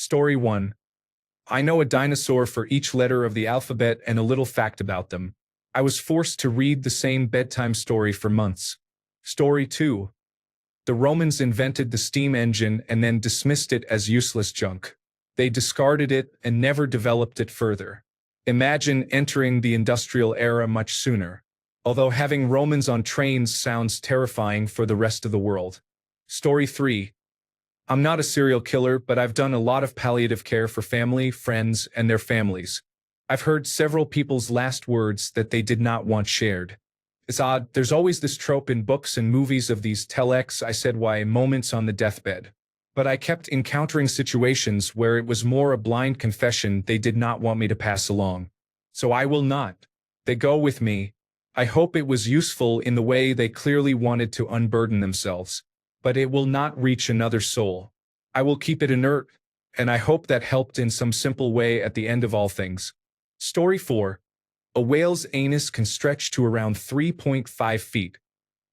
Story 1. I know a dinosaur for each letter of the alphabet and a little fact about them. I was forced to read the same bedtime story for months. Story 2. The Romans invented the steam engine and then dismissed it as useless junk. They discarded it and never developed it further. Imagine entering the industrial era much sooner. Although having Romans on trains sounds terrifying for the rest of the world. Story 3. I'm not a serial killer, but I've done a lot of palliative care for family, friends, and their families. I've heard several people's last words that they did not want shared. It's odd, there's always this trope in books and movies of these tell-X I said why moments on the deathbed. But I kept encountering situations where it was more a blind confession they did not want me to pass along. So I will not. They go with me. I hope it was useful in the way they clearly wanted to unburden themselves. But it will not reach another soul. I will keep it inert, and I hope that helped in some simple way at the end of all things. Story 4. A whale's anus can stretch to around 3.5 feet,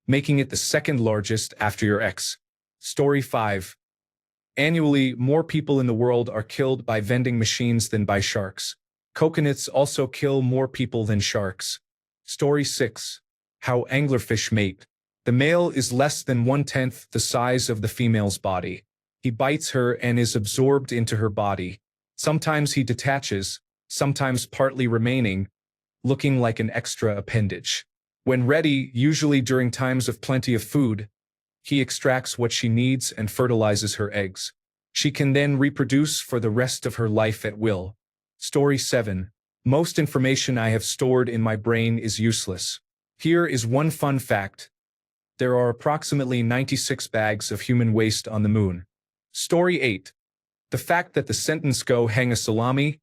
making it the second largest after your ex. Story 5. Annually, more people in the world are killed by vending machines than by sharks. Coconuts also kill more people than sharks. Story 6. How anglerfish mate. The male is less than 1/10 the size of the female's body. He bites her and is absorbed into her body. Sometimes he detaches, sometimes partly remaining, looking like an extra appendage. When ready, usually during times of plenty of food, he extracts what she needs and fertilizes her eggs. She can then reproduce for the rest of her life at will. Story 7. Most information I have stored in my brain is useless. Here is one fun fact. There are approximately 96 bags of human waste on the moon. Story 8. The fact that the sentence "go hang a salami,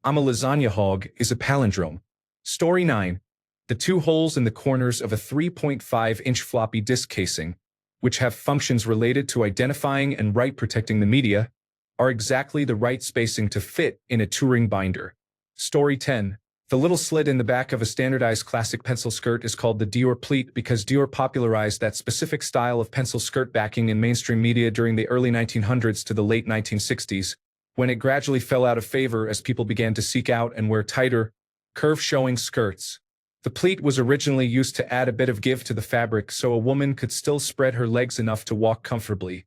I'm a lasagna hog" is a palindrome. Story 9. The two holes in the corners of a 3.5-inch floppy disk casing, which have functions related to identifying and write protecting the media, are exactly the right spacing to fit in a touring binder. Story 10. The little slit in the back of a standardized classic pencil skirt is called the Dior pleat because Dior popularized that specific style of pencil skirt backing in mainstream media during the early 1900s to the late 1960s, when it gradually fell out of favor as people began to seek out and wear tighter, curve-showing skirts. The pleat was originally used to add a bit of give to the fabric so a woman could still spread her legs enough to walk comfortably,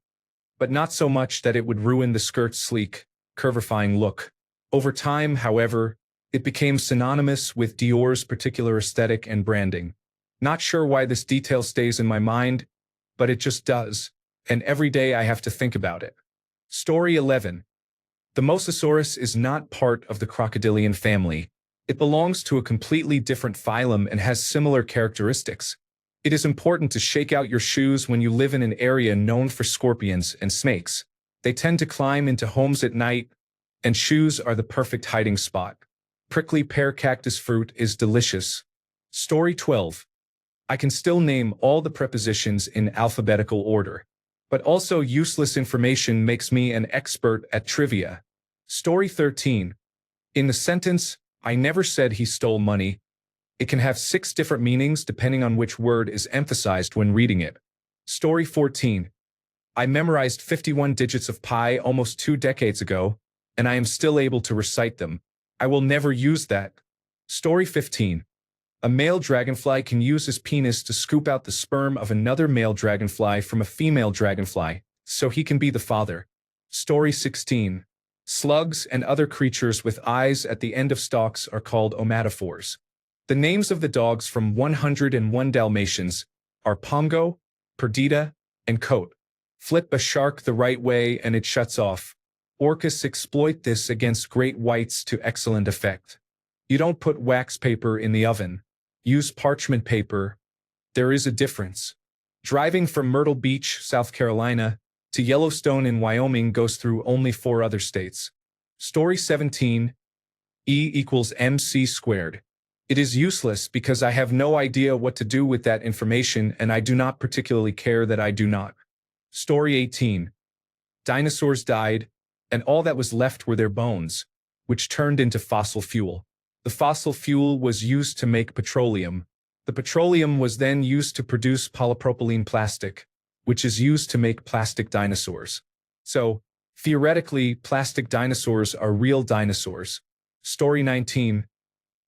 but not so much that it would ruin the skirt's sleek, curvifying look. Over time, however, it became synonymous with Dior's particular aesthetic and branding. Not sure why this detail stays in my mind, but it just does, and every day I have to think about it. Story 11. The Mosasaurus is not part of the crocodilian family. It belongs to a completely different phylum and has similar characteristics. It is important to shake out your shoes when you live in an area known for scorpions and snakes. They tend to climb into homes at night, and shoes are the perfect hiding spot. Prickly pear cactus fruit is delicious. Story 12. I can still name all the prepositions in alphabetical order, but also useless information makes me an expert at trivia. Story 13. In the sentence, "I never said he stole money," it can have 6 different meanings depending on which word is emphasized when reading it. Story 14. I memorized 51 digits of pi almost 2 decades ago, and I am still able to recite them. I will never use that. Story 15. A male dragonfly can use his penis to scoop out the sperm of another male dragonfly from a female dragonfly, so he can be the father. Story 16. Slugs and other creatures with eyes at the end of stalks are called omatophores. The names of the dogs from 101 Dalmatians are Pongo, Perdita, and Coat. Flip a shark the right way and it shuts off. Orcas exploit this against great whites to excellent effect. You don't put wax paper in the oven. Use parchment paper. There is a difference. Driving from Myrtle Beach, South Carolina, to Yellowstone in Wyoming goes through only 4 other states. Story 17. E equals mc squared. It is useless because I have no idea what to do with that information and I do not particularly care that I do not. Story 18. Dinosaurs died, and all that was left were their bones, which turned into fossil fuel. The fossil fuel was used to make petroleum. The petroleum was then used to produce polypropylene plastic, which is used to make plastic dinosaurs. So, Theoretically, plastic dinosaurs are real dinosaurs. Story 19.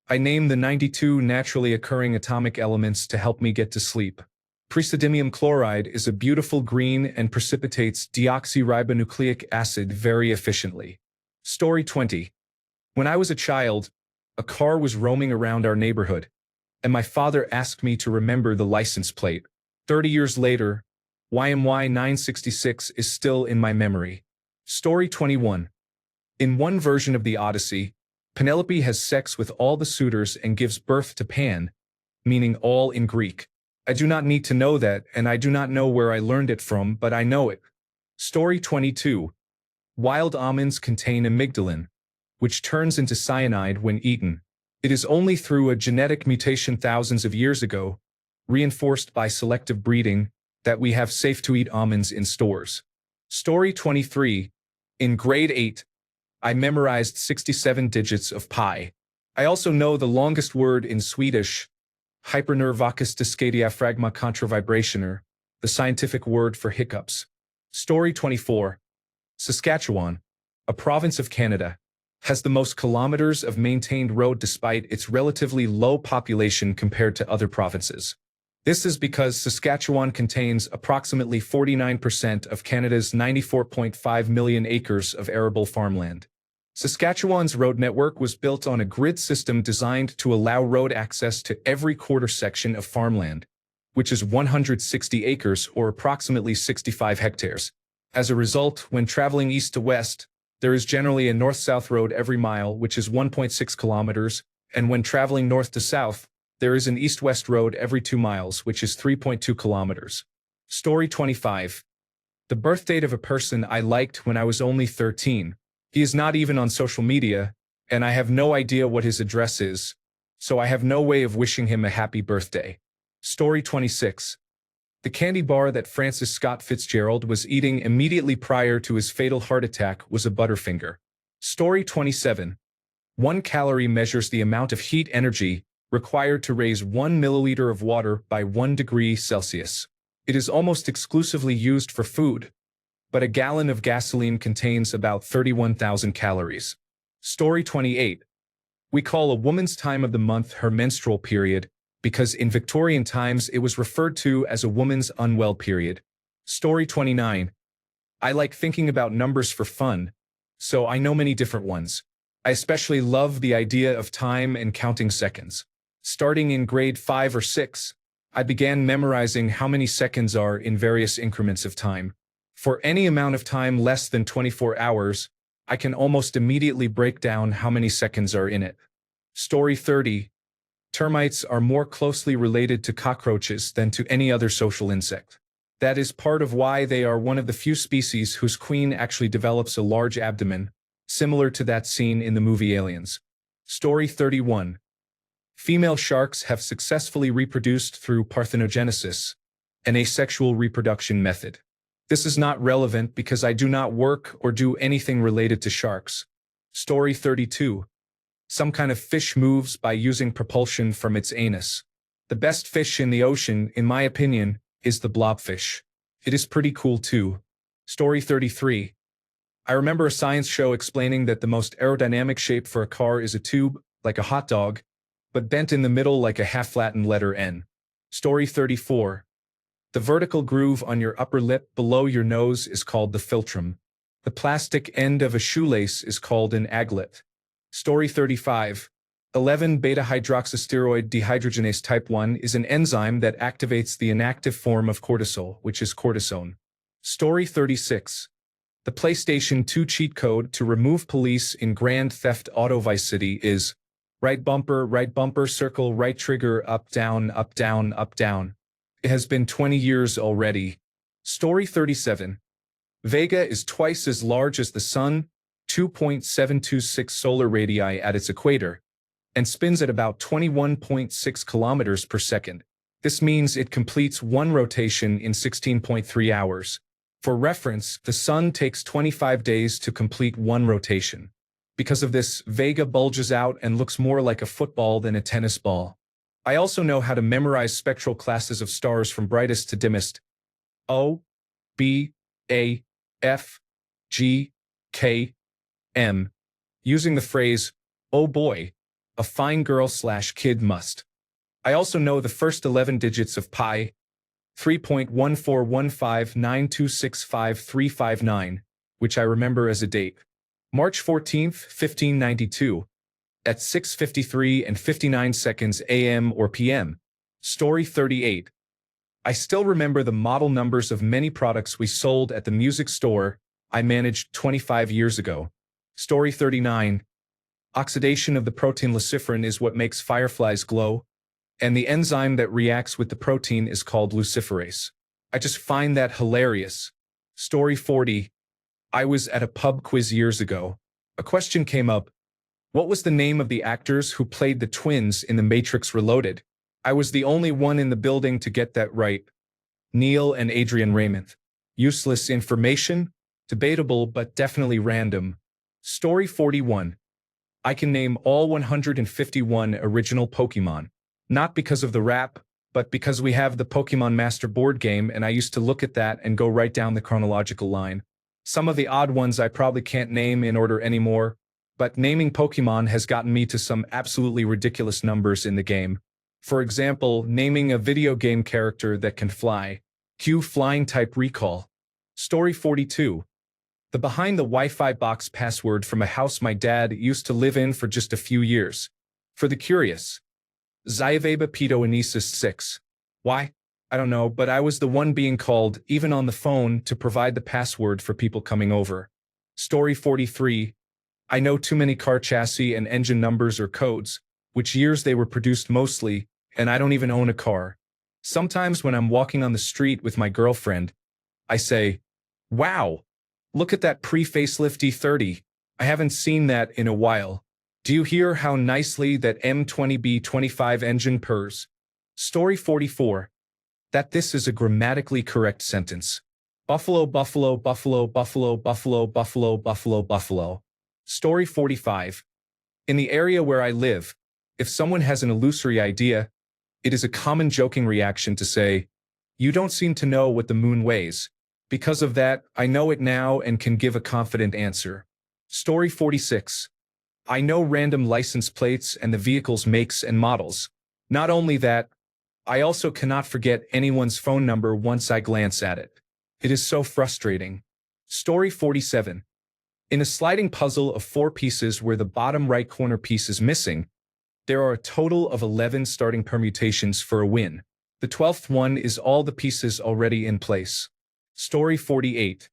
I name the 92 naturally occurring atomic elements to help me get to sleep. Praseodymium chloride is a beautiful green and precipitates deoxyribonucleic acid very efficiently. Story 20. When I was a child, a car was roaming around our neighborhood, and my father asked me to remember the license plate. 30 years later, YMY 966 is still in my memory. Story 21. In one version of the Odyssey, Penelope has sex with all the suitors and gives birth to Pan, meaning all in Greek. I do not need to know that, and I do not know where I learned it from, but I know it. Story 22. Wild almonds contain amygdalin, which turns into cyanide when eaten. It is only through a genetic mutation thousands of years ago, reinforced by selective breeding, that we have safe-to-eat almonds in stores. Story 23. In grade 8, I memorized 67 digits of pi. I also know the longest word in Swedish, hypernervakistiscadiafragma contravibrationer, the scientific word for hiccups. Story 24. Saskatchewan, a province of Canada, has the most kilometers of maintained road despite its relatively low population compared to other provinces. This is because Saskatchewan contains approximately 49% of Canada's 94.5 million acres of arable farmland. Saskatchewan's road network was built on a grid system designed to allow road access to every quarter section of farmland, which is 160 acres or approximately 65 hectares. As a result, when traveling east to west, there is generally a north-south road every mile, which is 1.6 kilometers, and when traveling north to south, there is an east-west road every 2 miles, which is 3.2 kilometers. Story 25. The birth date of a person I liked when I was only 13. He is not even on social media, and I have no idea what his address is, so I have no way of wishing him a happy birthday. Story 26. The candy bar that Francis Scott Fitzgerald was eating immediately prior to his fatal heart attack was a Butterfinger. Story 27. 1 calorie measures the amount of heat energy required to raise 1 milliliter of water by 1 degree Celsius. It is almost exclusively used for food, but a gallon of gasoline contains about 31,000 calories. Story 28. We call a woman's time of the month her menstrual period, because in Victorian times it was referred to as a woman's unwell period. Story 29. I like thinking about numbers for fun, so I know many different ones. I especially love the idea of time and counting seconds. Starting in grade 5 or 6, I began memorizing how many seconds are in various increments of time. For any amount of time less than 24 hours, I can almost immediately break down how many seconds are in it. Story 30. Termites are more closely related to cockroaches than to any other social insect. That is part of why they are one of the few species whose queen actually develops a large abdomen, similar to that seen in the movie Aliens. Story 31. Female sharks have successfully reproduced through parthenogenesis, an asexual reproduction method. This is not relevant because I do not work or do anything related to sharks. Story 32. Some kind of fish moves by using propulsion from its anus. The best fish in the ocean, in my opinion, is the blobfish. It is pretty cool too. Story 33. I remember a science show explaining that the most aerodynamic shape for a car is a tube, like a hot dog, but bent in the middle like a half-flattened letter N. Story 34. The vertical groove on your upper lip below your nose is called the philtrum. The plastic end of a shoelace is called an aglet. Story 35. 11-beta-hydroxysteroid dehydrogenase type 1 is an enzyme that activates the inactive form of cortisol, which is cortisone. Story 36. The PlayStation 2 cheat code to remove police in Grand Theft Auto Vice City is right bumper, circle, right trigger, up, down, up, down, up, down. It has been 20 years already. Story 37. Vega is twice as large as the Sun, 2.726 solar radii at its equator, and spins at about 21.6 kilometers per second. This means it completes one rotation in 16.3 hours. For reference, the Sun takes 25 days to complete one rotation. Because of this, Vega bulges out and looks more like a football than a tennis ball. I also know how to memorize spectral classes of stars from brightest to dimmest. O, B, A, F, G, K, M, using the phrase, oh boy, a fine girl/kid must. I also know the first 11 digits of pi, 3.14159265359, which I remember as a date. March 14th, 1592, at 6:53 and 59 seconds AM or PM. Story 38. I still remember the model numbers of many products we sold at the music store I managed 25 years ago. Story 39. Oxidation of the protein luciferin is what makes fireflies glow, and the enzyme that reacts with the protein is called luciferase. I just find that hilarious. Story 40. I was at a pub quiz years ago. A question came up. What was the name of the actors who played the twins in The Matrix Reloaded? I was the only one in the building to get that right. Neil and Adrian Raymond. Useless information? Debatable but definitely random. Story 41. I can name all 151 original Pokemon. Not because of the rap, but because we have the Pokemon Master board game and I used to look at that and go right down the chronological line. Some of the odd ones I probably can't name in order anymore, but naming Pokemon has gotten me to some absolutely ridiculous numbers in the game. For example, naming a video game character that can fly. Cue flying type recall. Story 42. The behind the Wi-Fi box password from a house my dad used to live in for just a few years. For the curious. Zyvaba Pedoenesis 6. Why? I don't know, but I was the one being called, even on the phone, to provide the password for people coming over. Story 43. I know too many car chassis and engine numbers or codes, which years they were produced mostly, and I don't even own a car. Sometimes when I'm walking on the street with my girlfriend, I say, wow, look at that pre-facelift E30. I haven't seen that in a while. Do you hear how nicely that M20B25 engine purrs? Story 44. That this is a grammatically correct sentence. Buffalo, buffalo, buffalo, buffalo, buffalo, buffalo, buffalo, buffalo. Story 45. In the area where I live, if someone has an illusory idea, it is a common joking reaction to say, you don't seem to know what the moon weighs. Because of that, I know it now and can give a confident answer. Story 46. I know random license plates and the vehicle's makes and models. Not only that, I also cannot forget anyone's phone number once I glance at it. It is so frustrating. Story 47. In a sliding puzzle of 4 pieces where the bottom right corner piece is missing, there are a total of 11 starting permutations for a win. The 12th one is all the pieces already in place. Story 48.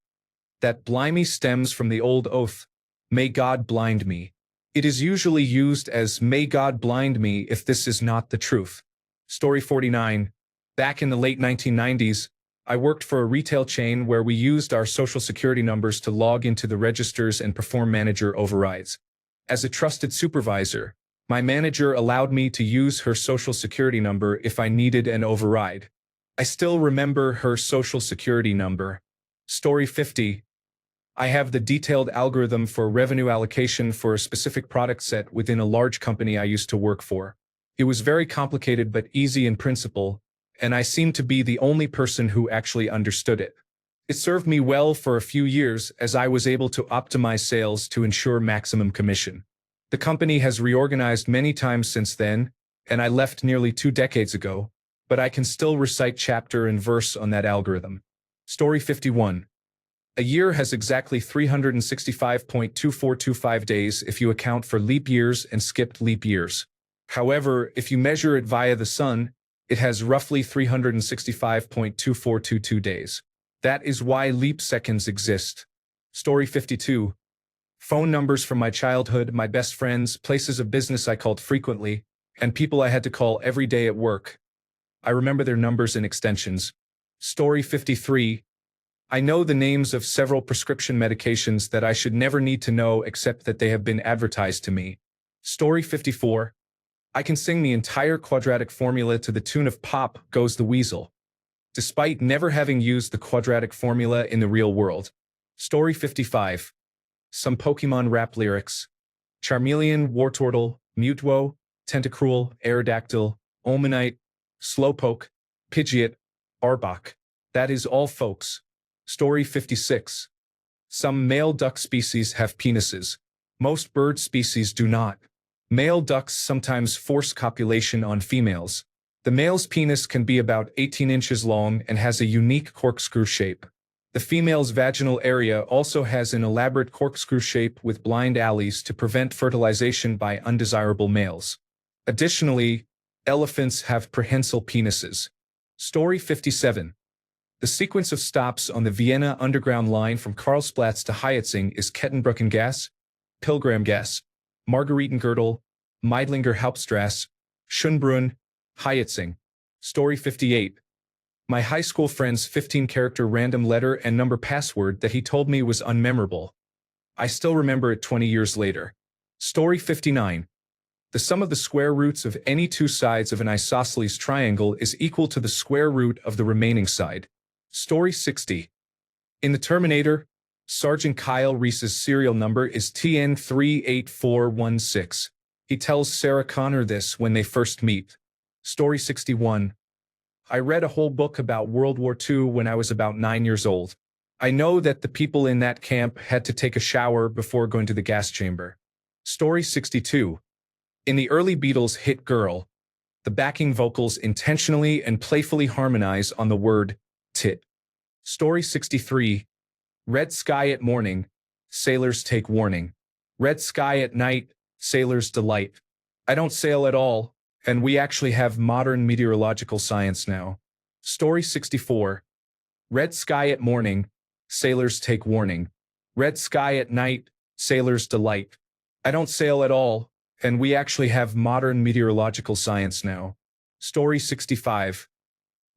That blimey stems from the old oath, may God blind me. It is usually used as may God blind me if this is not the truth. Story 49. Back in the late 1990s, I worked for a retail chain where we used our social security numbers to log into the registers and perform manager overrides. As a trusted supervisor, my manager allowed me to use her social security number if I needed an override. I still remember her social security number. Story 50. I have the detailed algorithm for revenue allocation for a specific product set within a large company I used to work for. It was very complicated but easy in principle, and I seemed to be the only person who actually understood it. It served me well for a few years as I was able to optimize sales to ensure maximum commission. The company has reorganized many times since then, and I left nearly 2 decades ago, but I can still recite chapter and verse on that algorithm. Story 51. A year has exactly 365.2425 days if you account for leap years and skipped leap years. However, if you measure it via the sun, it has roughly 365.2422 days. That is why leap seconds exist. Story 52. Phone numbers from my childhood, my best friends, places of business I called frequently, and people I had to call every day at work. I remember their numbers and extensions. Story 53. I know the names of several prescription medications that I should never need to know except that they have been advertised to me. Story 54. I can sing the entire quadratic formula to the tune of Pop Goes the Weasel, despite never having used the quadratic formula in the real world. Story 55. Some Pokemon rap lyrics. Charmeleon, Wartortle, Mutwo, Tentacruel, Aerodactyl, Omanite, Slowpoke, Pidgeot, Arbok. That is all, folks. Story 56. Some male duck species have penises. Most bird species do not. Male ducks sometimes force copulation on females. The male's penis can be about 18 inches long and has a unique corkscrew shape. The female's vaginal area also has an elaborate corkscrew shape with blind alleys to prevent fertilization by undesirable males. Additionally, elephants have prehensile penises. Story 57. The sequence of stops on the Vienna Underground line from Karlsplatz to Heitzing is Kettenbrückengasse, Pilgrimgasse, Margaretengürtel, Meidlinger Hauptstrasse, Schönbrunn, Heitzing. Story 58. My high school friend's 15-character random letter and number password that he told me was unmemorable. I still remember it 20 years later. Story 59. The sum of the square roots of any two sides of an isosceles triangle is equal to the square root of the remaining side. Story 60. In The Terminator, Sergeant Kyle Reese's serial number is TN38416. He tells Sarah Connor this when they first meet. Story 61. I read a whole book about World War II when I was about 9 years old. I know that the people in that camp had to take a shower before going to the gas chamber. Story 62. In the early Beatles hit Girl, the backing vocals intentionally and playfully harmonize on the word tit. Story 63. Red sky at morning, sailors take warning. Red sky at night, sailors delight. I don't sail at all, and we actually have modern meteorological science now. Story 64. Red sky at morning, sailors take warning. Red sky at night, sailors delight. I don't sail at all, and we actually have modern meteorological science now. Story 65.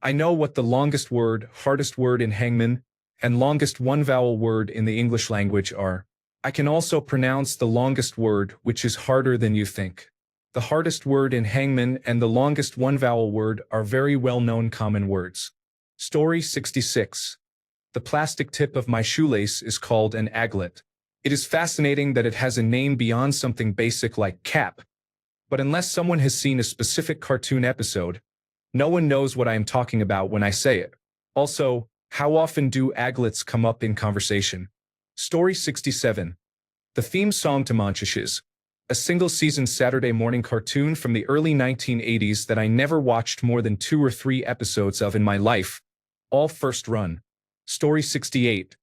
I know what the longest word, hardest word in Hangman, and longest one-vowel word in the English language are. I can also pronounce the longest word, which is harder than you think. The hardest word in Hangman and the longest one-vowel word are very well-known common words. Story 66. The plastic tip of my shoelace is called an aglet. It is fascinating that it has a name beyond something basic like cap. But unless someone has seen a specific cartoon episode, no one knows what I am talking about when I say it. Also, how often do aglets come up in conversation? Story 67. The theme song to Monchhiches, a single-season Saturday morning cartoon from the early 1980s that I never watched more than 2 or 3 episodes of in my life, all first run. Story 68.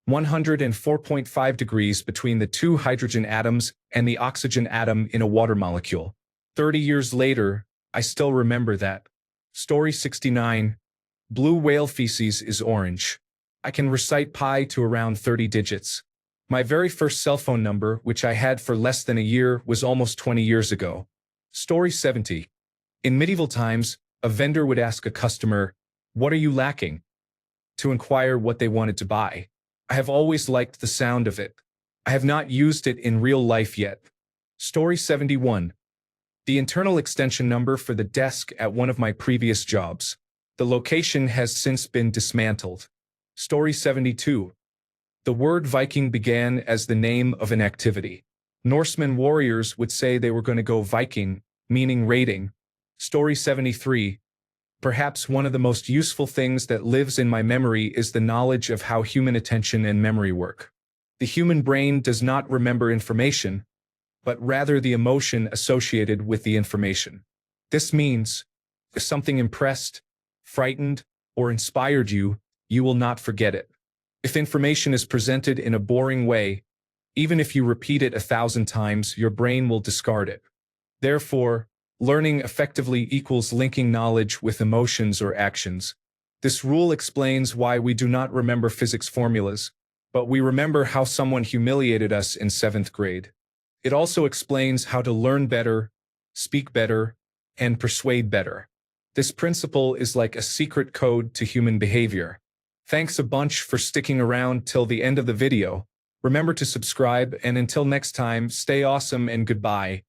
104.5 degrees between the 2 hydrogen atoms and the oxygen atom in a water molecule. 30 years later, I still remember that. Story 69. Blue whale feces is orange. I can recite pi to around 30 digits. My very first cell phone number, which I had for less than a year, was almost 20 years ago. Story 70. In medieval times, a vendor would ask a customer, "What are you lacking?" to inquire what they wanted to buy. I have always liked the sound of it. I have not used it in real life yet. Story 71. The internal extension number for the desk at one of my previous jobs. The location has since been dismantled. Story 72. The word Viking began as the name of an activity. Norsemen warriors would say they were going to go Viking, meaning raiding. Story 73. Perhaps one of the most useful things that lives in my memory is the knowledge of how human attention and memory work. The human brain does not remember information, but rather the emotion associated with the information. This means, if something impressed, frightened, or inspired you, you will not forget it. If information is presented in a boring way, even if you repeat it 1,000 times, your brain will discard it. Therefore, learning effectively equals linking knowledge with emotions or actions. This rule explains why we do not remember physics formulas, but we remember how someone humiliated us in 7th grade. It also explains how to learn better, speak better, and persuade better. This principle is like a secret code to human behavior. Thanks a bunch for sticking around till the end of the video. Remember to subscribe, and until next time, stay awesome and goodbye.